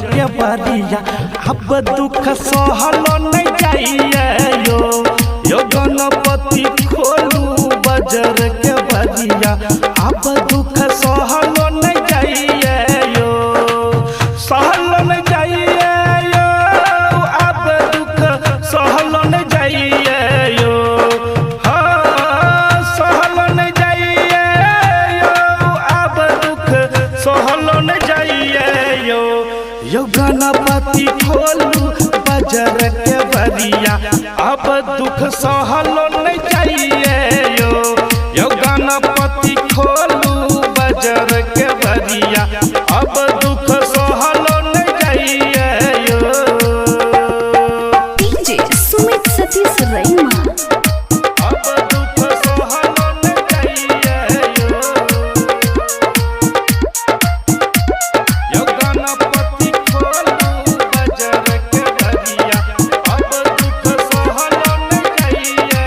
के बरिया अब दुख सहलो नहीं जाइए यो गणपति खोलू बजर के बरिया अब दुख सहलो नहीं जाइए सहलो नहीं जाइए अब दुख सहलो नहीं जाइए सहलो नहीं जाइए अब दुख सहलो नहीं जाइए यो गणपति खोलू बजर के बरिया अब दुख सहलो नहीं जाइए यो गणपति खोलू बजर के बरिया अब दुख सहलो नहीं जाइए डीजे सुमित सतीश रईमा अब दुख सहलो नहीं जाइए यो गणपति खोलू बजर के बरिया अब दुख सहलो नहीं जाइए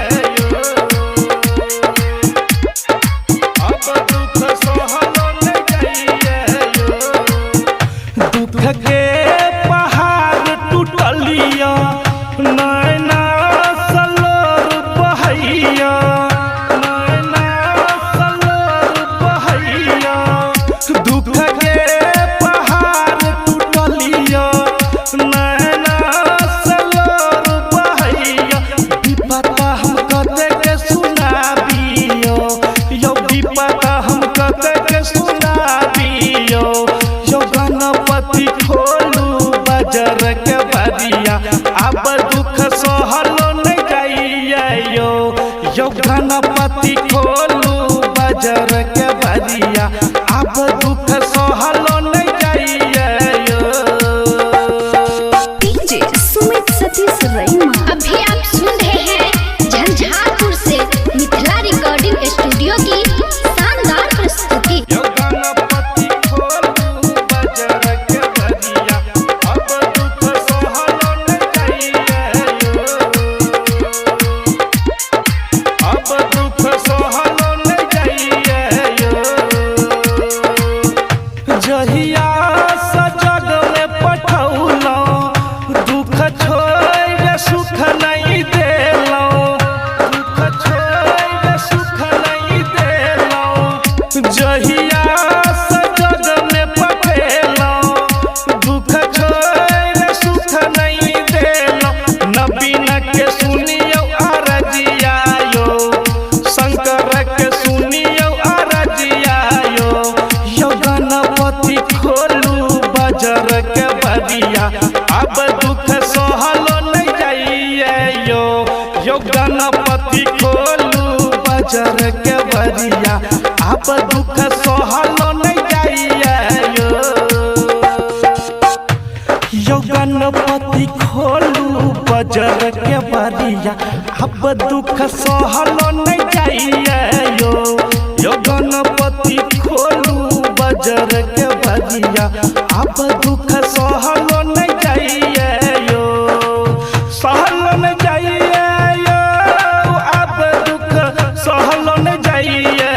अब दुख सहलो नहीं जाइए दुख के पहाड़ टूटलिया नैना सलोर बहैया नैना सलोर बहैया दुख के पहाड़ टूटलिया नैना सलोर बहैया विपता हम कते के सुनाबियो यो विपता हम कते के सुनाबियो यो गणपति खोलू बजर के बरिया अब दुख सहलो नहीं जाइए यो गणपति खोलू बजर के बरिया अब दुख सहलो नहीं जाइए डीजे सुमित सतीश रईमा। अभी आप सुन रहे हैं झंझारपुर से मिथिला रिकॉर्डिंग स्टूडियो की शानदार प्रस्तुति। यो गणपति खोलू बजर के बरिया अब दुख सहलो नहीं जाइए अब दुख सहलो नहीं जाइए जहिया सजग में पठौलो दुख छोड़ सुख नहीं देलो दुख छोड़ सुख नहीं देलो जहिया सजग में पठेलो दुख छोड़ सुख नहीं देलो नबीन के सुनियो अरजिया शंकर के सुनियो अरजिया यो गणपति खोलू बजर के बरिया अब दुख सहलो नहीं जाइए यो गणपति खोलू बजर के बरिया अब दुख सहलो नहीं जाइए यो गणपति खोलू बजर के बरिया अब दुख सहलो नहीं जाइए यो गणपति खोलू बजर के बरिया अब दुख सहलो नहीं जाइए सहलो नहीं जाइए अब दुख सहलो नहीं जाइए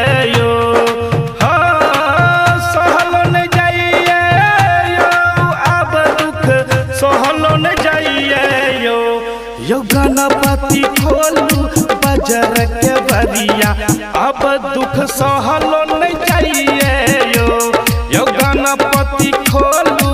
सहलो नहीं जाइए अब दुख सहलो नहीं जाइए यो गणपति खोलू बजर के बरिया अब दुख सहलो नहीं जाइए यो गणपति खोलू